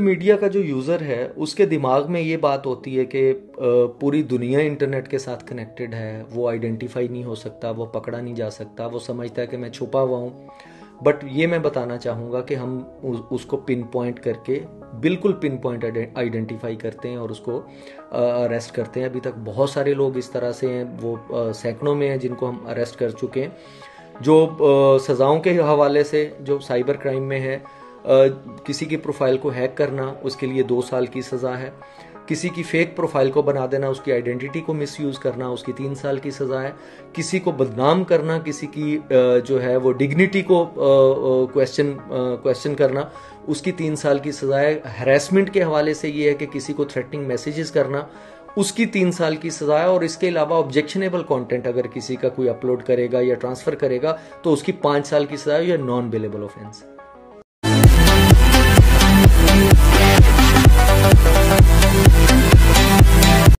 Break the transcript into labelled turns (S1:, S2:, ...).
S1: Media का जो user है उसके दिमाग में ये बात होती है कि पूरी दुनिया इंटरनेट के साथ कनेक्टेड है, वो आइडेंटिफाई नहीं हो सकता, वो पकड़ा नहीं जा सकता, वो समझता है कि मैं छुपा हुआ हूँ। बट ये मैं बताना चाहूँगा कि हम उसको पिन पॉइंट करके, बिल्कुल पिन पॉइंट आइडेंटिफाई करते हैं और उसको अरेस्ट करते हैं। अभी तक बहुत सारे लोग इस तरह से हैं, वो सैकड़ों में हैं जिनको हम अरेस्ट कर चुके हैं। जो सज़ाओं के हवाले से जो साइबर क्राइम में है, किसी की प्रोफाइल को हैक करना उसके लिए 2 साल की सज़ा है, किसी की फेक प्रोफाइल को बना देना, उसकी आइडेंटिटी को मिसयूज़ करना, उसकी 3 साल की सज़ा है, किसी को बदनाम करना, किसी की जो है वो डिग्निटी को क्वेश्चन करना, उसकी 3 साल की सज़ा है। हैरेसमेंट के हवाले से ये है कि किसी को थ्रेटनिंग मैसेजेस करना, उसकी 3 साल की सज़ा है। और इसके अलावा ऑब्जेक्शनेबल कंटेंट अगर किसी का कोई अपलोड करेगा या ट्रांसफ़र करेगा तो उसकी 5 साल की सज़ा है या नॉन बेलेबल ऑफेंस।